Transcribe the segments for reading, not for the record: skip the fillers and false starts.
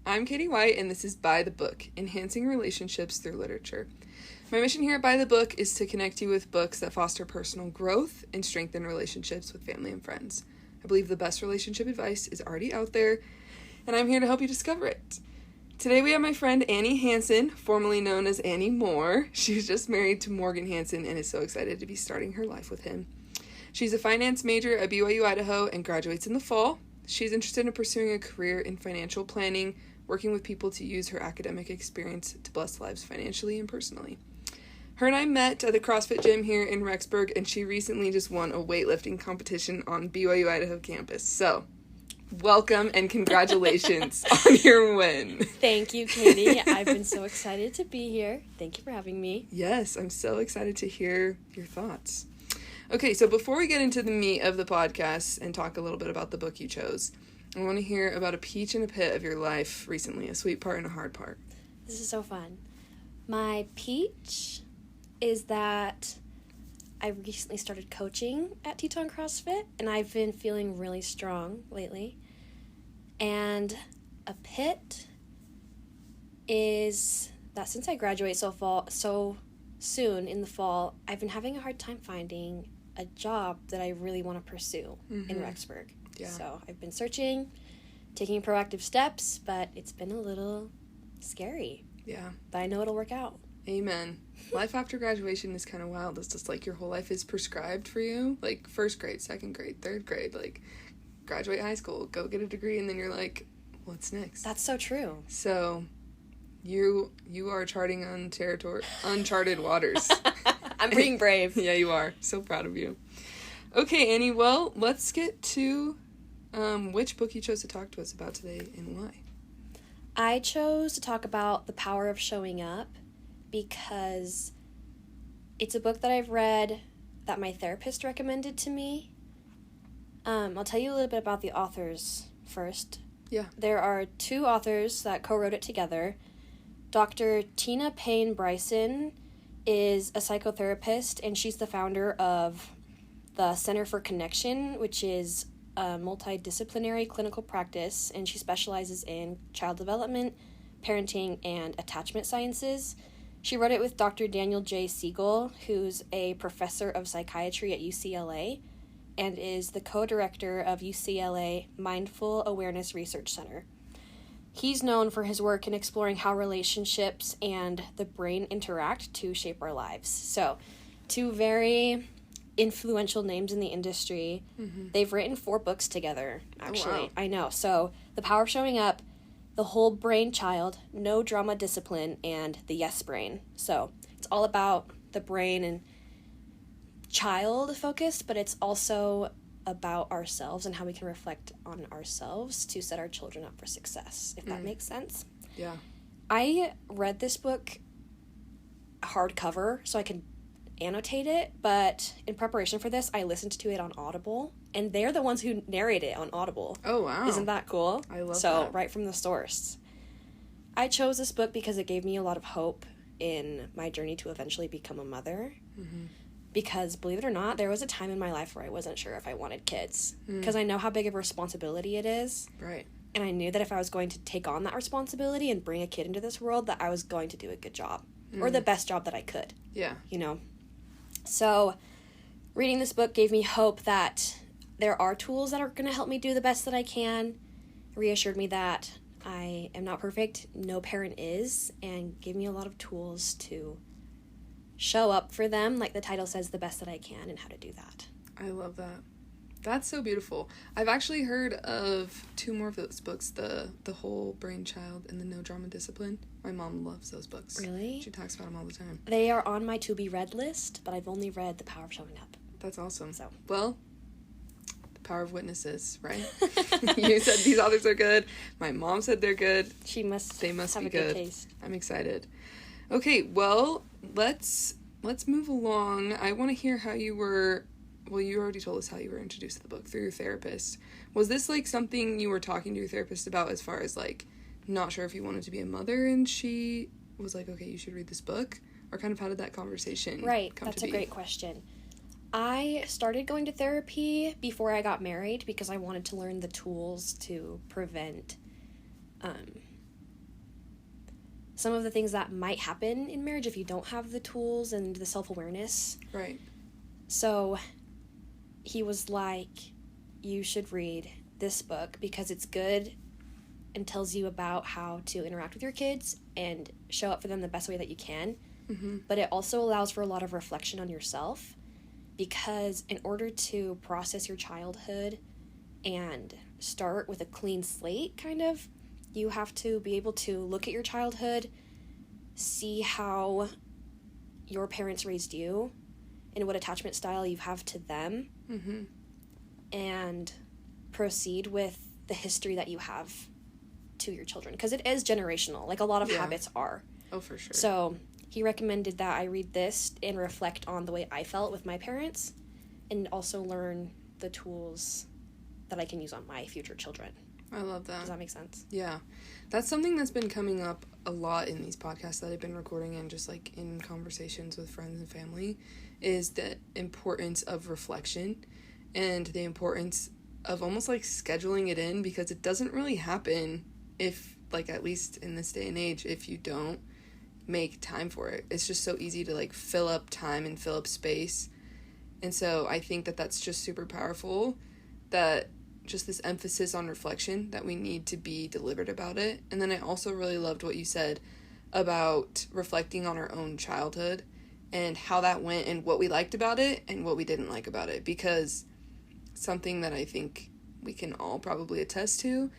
I'm Katie White, and this is By the Book, Enhancing Relationships Through Literature. My mission here at By the Book is to connect you with books that foster personal growth and strengthen relationships with family and friends. I believe the best relationship advice is already out there, and I'm here to help you discover it. Today we have my friend Annie Hansen, formerly known as Annie Moore. She's just married to Morgan Hansen and is so excited to be starting her life with him. She's a finance major at BYU Idaho and graduates in the fall. She's interested in pursuing a career in financial planning, working with people to use her academic experience to bless lives financially and personally. Her and I met at the CrossFit gym here in Rexburg, and she recently just won a weightlifting competition on BYU Idaho campus. So, welcome and congratulations on your win. Thank you, Katie. I've been so excited to be here. Thank you for having me. Yes, I'm so excited to hear your thoughts. Okay, so before we get into the meat of the podcast and talk a little bit about the book you chose, I want to hear about a peach and a pit of your life recently, a sweet part and a hard part. This is so fun. My peach is that I recently started coaching at Teton CrossFit, and I've been feeling really strong lately. And a pit is that since I graduate so soon in the fall, I've been having a hard time finding a job that I really want to pursue in Rexburg. Yeah. So I've been searching, taking proactive steps, but it's been a little scary. Yeah. But I know it'll work out. Amen. Life after graduation is kind of wild. It's just like your whole life is prescribed for you. Like first grade, second grade, third grade, like graduate high school, go get a degree, and then you're like, what's next? That's so true. So you are charting uncharted waters. I'm being brave. Yeah, you are. So proud of you. Okay, Annie, well, let's get to which book you chose to talk to us about today and why. I chose to talk about The Power of Showing Up because it's a book that I've read that my therapist recommended to me. I'll tell you a little bit about the authors first. Yeah. There are two authors that co-wrote it together. Dr. Tina Payne Bryson is a psychotherapist, and she's the founder of the Center for Connection, which is a multidisciplinary clinical practice, and she specializes in child development, parenting, and attachment sciences. She wrote it with Dr. Daniel J. Siegel, who's a professor of psychiatry at UCLA and is the co-director of UCLA Mindful Awareness Research Center. He's known for his work in exploring how relationships and the brain interact to shape our lives. So, two very influential names in the industry. They've written 4 books together, actually. Oh, wow. I know. So, The Power of Showing Up, The Whole Brain Child, No Drama Discipline, and The Yes Brain. So, it's all about the brain and child focused, but it's also about ourselves and how we can reflect on ourselves to set our children up for success, if that makes sense. Yeah. I read this book hardcover so I could annotate it, but in preparation for this, I listened to it on Audible, and they're the ones who narrate it on Audible. Oh, wow. Isn't that cool? I love that. So, right from the source. I chose this book because it gave me a lot of hope in my journey to eventually become a mother. Because, believe it or not, there was a time in my life where I wasn't sure if I wanted kids. Because I know how big of a responsibility it is. Right. And I knew that if I was going to take on that responsibility and bring a kid into this world, that I was going to do a good job. Or the best job that I could. Yeah. You know? So, reading this book gave me hope that there are tools that are going to help me do the best that I can. Reassured me that I am not perfect. No parent is. And gave me a lot of tools to show up for them, like the title says, the best that I can, and how to do that. I love that. That's so beautiful. I've actually heard of 2 more of those books, the Whole Brain Child and the No Drama Discipline. My mom loves those books. Really? She talks about them all the time. They are on my to-be-read list, but I've only read The Power of Showing Up. That's awesome. So. Well, the power of witnesses, right? You said these authors are good. My mom said they're good. They must have be a good taste. I'm excited. Okay, well, let's move along. I want to hear how you were. Well, you already told us how you were introduced to the book through your therapist. Was this like something you were talking to your therapist about as far as like not sure if you wanted to be a mother and she was like, okay, you should read this book? Or kind of how did that conversation come to be? That's a great question. I started going to therapy before I got married because I wanted to learn the tools to prevent some of the things that might happen in marriage if you don't have the tools and the self-awareness. Right. So he was like, you should read this book because it's good and tells you about how to interact with your kids and show up for them the best way that you can. Mm-hmm. But it also allows for a lot of reflection on yourself, because in order to process your childhood and start with a clean slate, kind of, you have to be able to look at your childhood, see how your parents raised you and what attachment style you have to them, mm-hmm. and proceed with the history that you have to your children, because it is generational, like a lot of habits are. Oh, for sure. So he recommended that I read this and reflect on the way I felt with my parents, and also learn the tools that I can use on my future children. I love that. Does that make sense? Yeah. That's something that's been coming up a lot in these podcasts that I've been recording, and just like in conversations with friends and family, is the importance of reflection and the importance of almost like scheduling it in, because it doesn't really happen if, like, at least in this day and age, if you don't make time for it. It's just so easy to like fill up time and fill up space. And so I think that that's just super powerful, that just this emphasis on reflection, that we need to be deliberate about it. And then I also really loved what you said about reflecting on our own childhood and how that went and what we liked about it and what we didn't like about it, because something that I think we can all probably attest to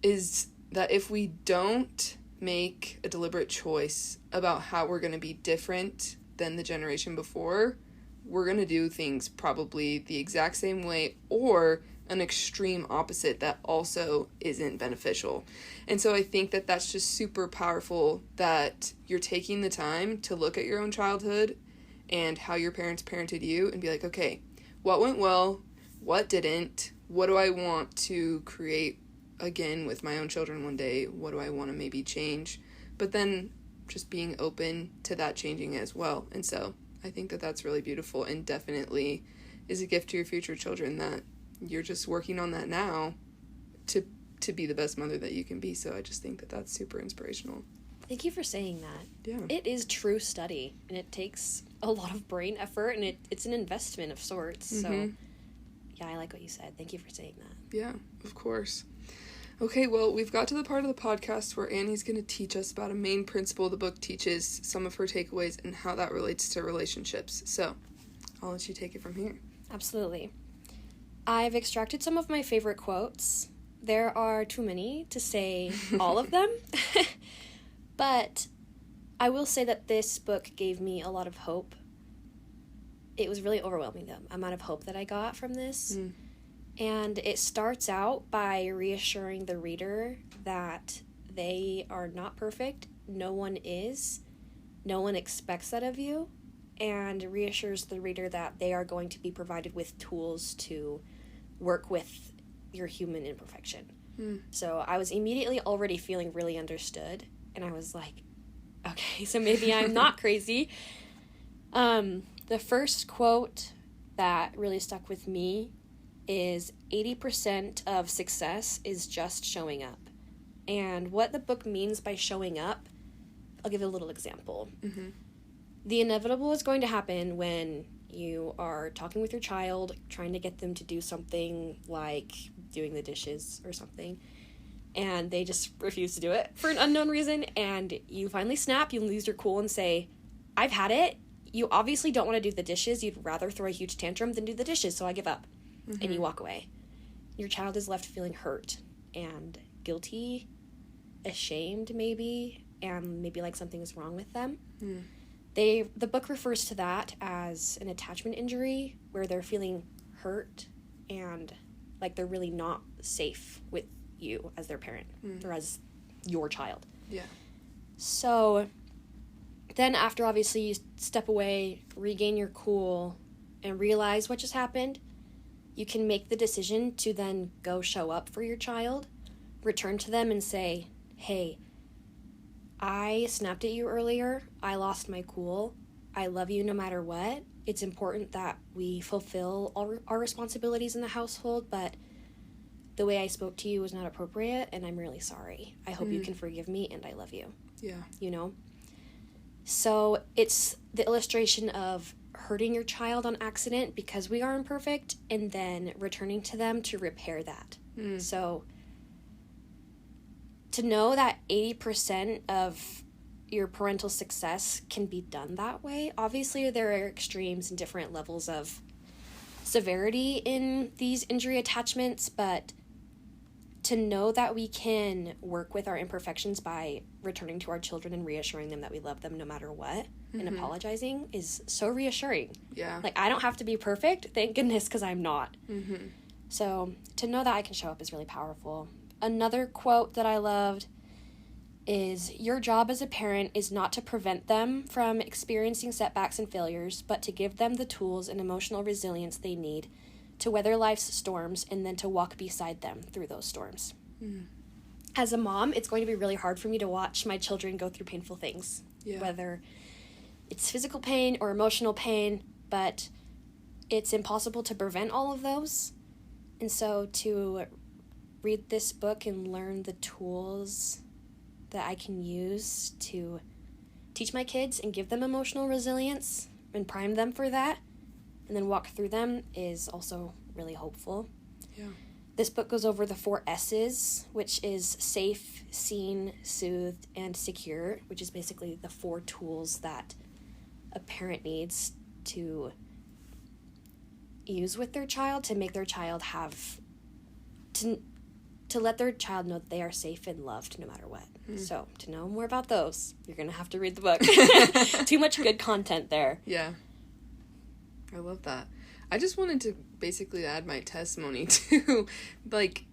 is that if we don't make a deliberate choice about how we're going to be different than the generation before, we're going to do things probably the exact same way or an extreme opposite that also isn't beneficial. And so I think that that's just super powerful, that you're taking the time to look at your own childhood and how your parents parented you and be like, okay, what went well? What didn't? What do I want to create again with my own children one day? What do I want to maybe change? But then just being open to that changing as well. And so I think that that's really beautiful, and definitely is a gift to your future children, that you're just working on that now to be the best mother that you can be. So I just think that that's super inspirational. Thank you for saying that. Yeah. It is true study, and it takes a lot of brain effort, and it's an investment of sorts. Mm-hmm. So yeah, I like what you said. Thank you for saying that. Yeah, of course. Okay, well, we've got to the part of the podcast where Annie's going to teach us about a main principle the book teaches, some of her takeaways, and how that relates to relationships. So I'll let you take it from here. Absolutely. I've extracted some of my favorite quotes. There are too many to say all of them, but I will say that this book gave me a lot of hope. It was really overwhelming, the amount of hope that I got from this. And it starts out by reassuring the reader that they are not perfect. No one is. No one expects that of you. And reassures the reader that they are going to be provided with tools to work with your human imperfection. So I was immediately already feeling really understood. And I was like, okay, so maybe I'm not crazy. The first quote that really stuck with me is 80% of success is just showing up. And what the book means by showing up, I'll give a little example. Mm-hmm. The inevitable is going to happen when you are talking with your child, trying to get them to do something like doing the dishes or something, and they just refuse to do it for an unknown reason, and you finally snap, you lose your cool and say, I've had it. You obviously don't want to do the dishes. You'd rather throw a huge tantrum than do the dishes, so I give up. Mm-hmm. And you walk away. Your child is left feeling hurt and guilty, ashamed maybe, and maybe like something is wrong with them. The book refers to that as an attachment injury, where they're feeling hurt and like they're really not safe with you as their parent or as your child. Yeah. So then after obviously you step away, regain your cool, and realize what just happened, you can make the decision to then go show up for your child, return to them and say, hey, I snapped at you earlier. I lost my cool. I love you no matter what. It's important that we fulfill all our responsibilities in the household, but the way I spoke to you was not appropriate, and I'm really sorry. I hope you can forgive me, and I love you. Yeah. You know? So it's the illustration of hurting your child on accident because we are imperfect, and then returning to them to repair that. So to know that 80% of your parental success can be done that way. Obviously, there are extremes and different levels of severity in these injury attachments, but to know that we can work with our imperfections by returning to our children and reassuring them that we love them no matter what, and apologizing is so reassuring. Yeah. Like, I don't have to be perfect, thank goodness, because I'm not. So to know that I can show up is really powerful. Another quote that I loved is, your job as a parent is not to prevent them from experiencing setbacks and failures, but to give them the tools and emotional resilience they need to weather life's storms and then to walk beside them through those storms. As a mom, it's going to be really hard for me to watch my children go through painful things, whether it's physical pain or emotional pain, but it's impossible to prevent all of those. And so to read this book and learn the tools that I can use to teach my kids and give them emotional resilience and prime them for that, and then walk through them, is also really hopeful. Yeah. This book goes over the 4 S's, which is safe, seen, soothed, and secure, which is basically the 4 tools that a parent needs to use with their child to make their child have, to let their child know that they are safe and loved no matter what. So to know more about those, you're going to have to read the book. Too much good content there. Yeah. I love that. I just wanted to basically add my testimony to, like,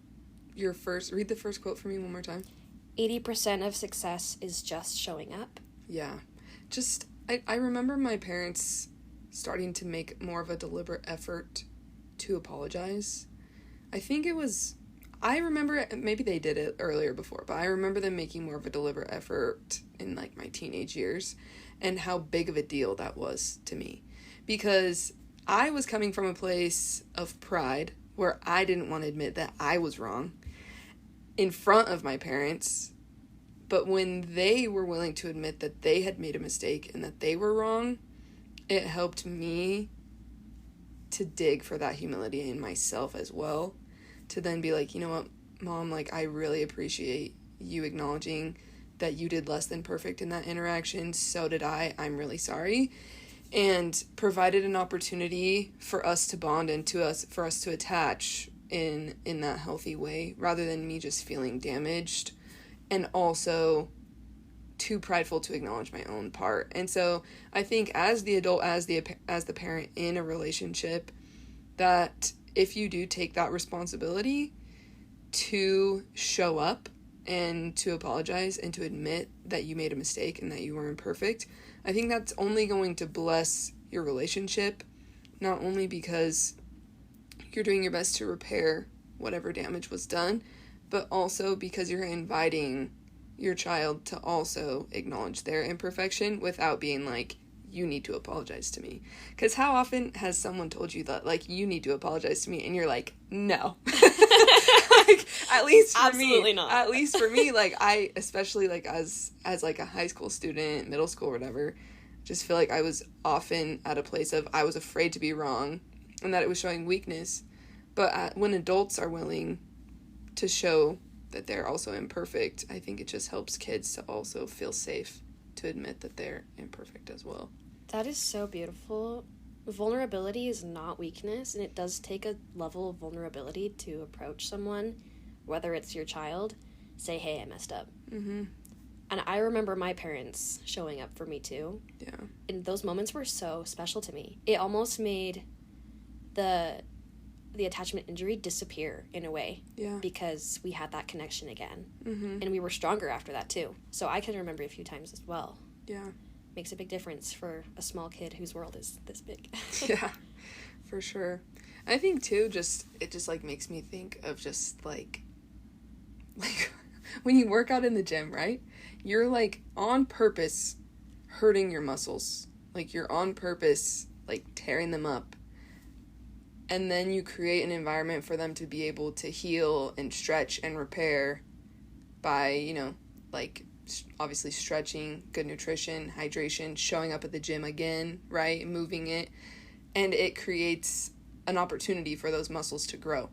read the first quote for me one more time. 80% of success is just showing up. Yeah. Just, I remember my parents starting to make more of a deliberate effort to apologize. I remember, maybe they did it earlier before, but I remember them making more of a deliberate effort in, like, my teenage years, and how big of a deal that was to me. Because I was coming from a place of pride where I didn't want to admit that I was wrong in front of my parents. But when they were willing to admit that they had made a mistake and that they were wrong, it helped me to dig for that humility in myself as well. To then be like, you know what, Mom, like, I really appreciate you acknowledging that you did less than perfect in that interaction. So did I. I'm really sorry. And provided an opportunity for us to bond and for us to attach in that healthy way, rather than me just feeling damaged and also too prideful to acknowledge my own part. And so I think as the adult, as the parent in a relationship, that if you do take that responsibility to show up and to apologize and to admit that you made a mistake and that you were imperfect, I think that's only going to bless your relationship, not only because you're doing your best to repair whatever damage was done, but also because you're inviting your child to also acknowledge their imperfection without being like, you need to apologize to me. Because how often has someone told you that, like, you need to apologize to me, and you're like, no. Like, at least for Absolutely me. not. At least for me, like, I, especially, like, as like, a high school student, middle school, whatever, just feel like I was often at a place of I was afraid to be wrong, and that it was showing weakness. But when adults are willing to show that they're also imperfect, I think it just helps kids to also feel safe to admit that they're imperfect as well. That is so beautiful. Vulnerability is not weakness, and it does take a level of vulnerability to approach someone, whether it's your child, say, hey, I messed up. Mm-hmm. And I remember my parents showing up for me too. Yeah. And those moments were so special to me. It almost made the attachment injury disappear in a way. Yeah. Because we had that connection again. Mm-hmm. And we were stronger after that too. So I can remember a few times as well. Yeah. Makes a big difference for a small kid whose world is this big. Yeah, for sure. I think too, it just like makes me think of just like when you work out in the gym, right? You're like on purpose hurting your muscles. Like you're on purpose like tearing them up. and then you create an environment for them to be able to heal and stretch and repair by, you know, like, obviously stretching, good nutrition, hydration, showing up at the gym again, right, moving it, and it creates an opportunity for those muscles to grow.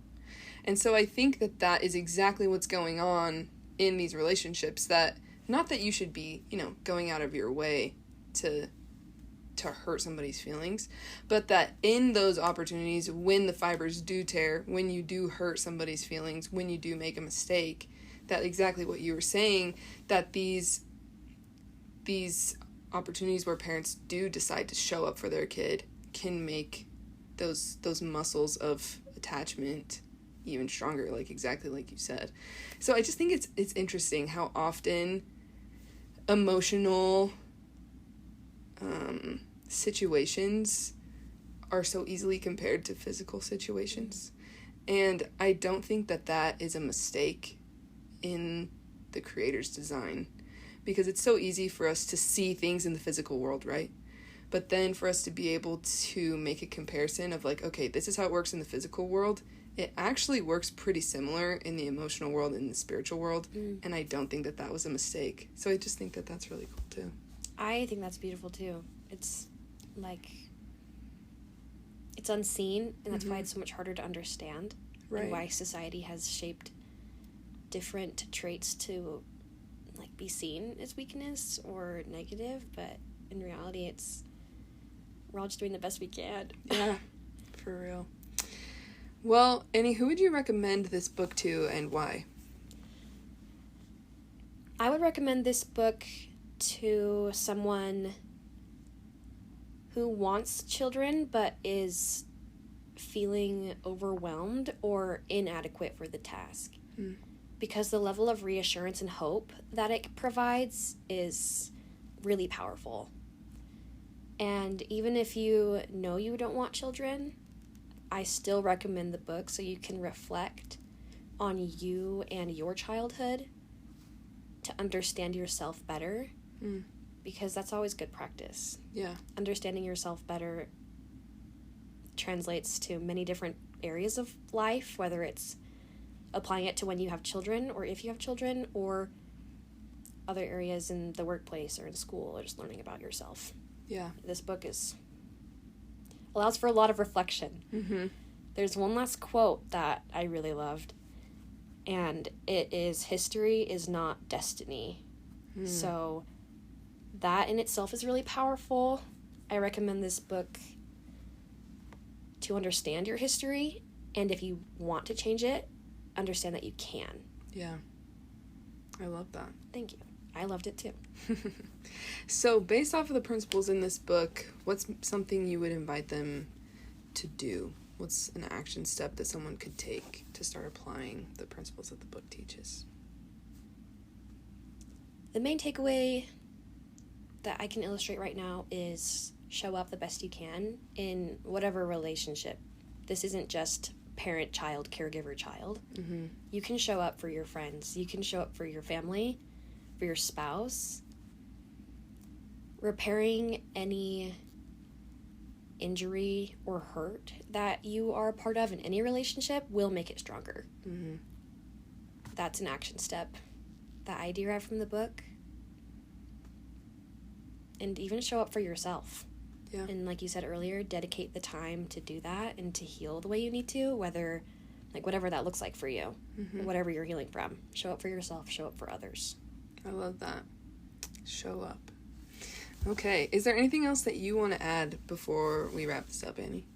And so I think that that is exactly what's going on in these relationships, that not that you should be, you know, going out of your way to hurt somebody's feelings, but that in those opportunities, when the fibers do tear, when you do hurt somebody's feelings, when you do make a mistake, that exactly what you were saying, that these opportunities where parents do decide to show up for their kid can make those muscles of attachment even stronger, like exactly like you said. So I just think it's interesting how often emotional situations are so easily compared to physical situations. And I don't think that that is a mistake in the creator's design, because it's so easy for us to see things in the physical world, right? But then for us to be able to make a comparison of like, okay, this is how it works in the physical world, it actually works pretty similar in the emotional world and the spiritual world. And I don't think that that was a mistake. So I just think that that's really cool too. I think that's beautiful too. It's like, it's unseen, and that's why it's so much harder to understand, right? And why society has shaped different traits to like be seen as weakness or negative, but in reality we're all just doing the best we can. Yeah, for real. Well, Annie, who would you recommend this book to and why? I would recommend this book to someone who wants children but is feeling overwhelmed or inadequate for the task. Because the level of reassurance and hope that it provides is really powerful. And even if you know you don't want children, I still recommend the book so you can reflect on you and your childhood to understand yourself better. Because that's always good practice. Yeah. Understanding yourself better translates to many different areas of life, whether it's applying it to when you have children or if you have children, or other areas in the workplace or in school, or just learning about yourself. Yeah. This book allows for a lot of reflection. There's one last quote that I really loved, and it is, "History is not destiny." So that in itself is really powerful. I recommend this book to understand your history, and if you want to change it, understand that you can. Yeah. I love that. Thank you. I loved it too. So, based off of the principles in this book, what's something you would invite them to do? What's an action step that someone could take to start applying the principles that the book teaches? The main takeaway that I can illustrate right now is show up the best you can in whatever relationship. This isn't just parent-child, caregiver-child. You can show up for your friends. You can show up for your family, for your spouse. Repairing any injury or hurt that you are a part of in any relationship will make it stronger. That's an action step that I derived from the book. And even show up for yourself. Yeah. And like you said earlier, dedicate the time to do that and to heal the way you need to, whatever that looks like for you, whatever you're healing from. Show up for yourself, show up for others. I love that. Show up. Okay, is there anything else that you want to add before we wrap this up, Annie?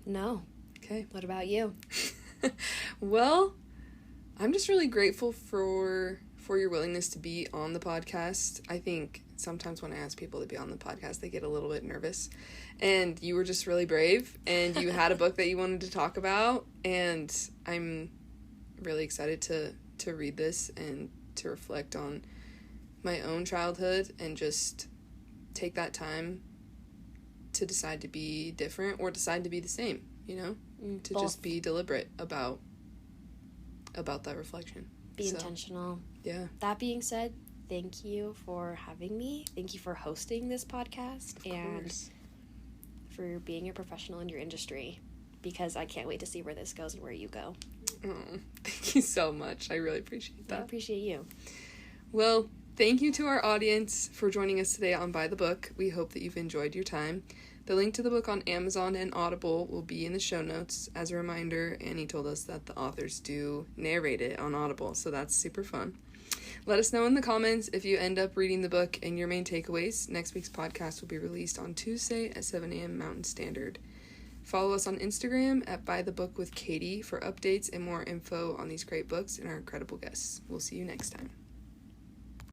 No. Okay. What about you? Well, I'm just really grateful for your willingness to be on the podcast. I think sometimes when I ask people to be on the podcast, they get a little bit nervous. And you were just really brave, and you had a book that you wanted to talk about, and I'm really excited to read this and to reflect on my own childhood and just take that time to decide to be different or decide to be the same, you know? To both. Just be deliberate about that reflection. Be intentional. Yeah. That being said, thank you for having me. Thank you for hosting this podcast. Of course. for being a professional in your industry, because I can't wait to see where this goes and where you go. Oh, thank you so much. I really appreciate that. I appreciate you. Well, thank you to our audience for joining us today on By the Book. We hope that you've enjoyed your time. The link to the book on Amazon and Audible will be in the show notes. As a reminder, Annie told us that the authors do narrate it on Audible, so that's super fun. Let us know in the comments if you end up reading the book and your main takeaways. Next week's podcast will be released on Tuesday at 7 a.m. Mountain Standard. Follow us on Instagram at By the Book with Katie for updates and more info on these great books and our incredible guests. We'll see you next time.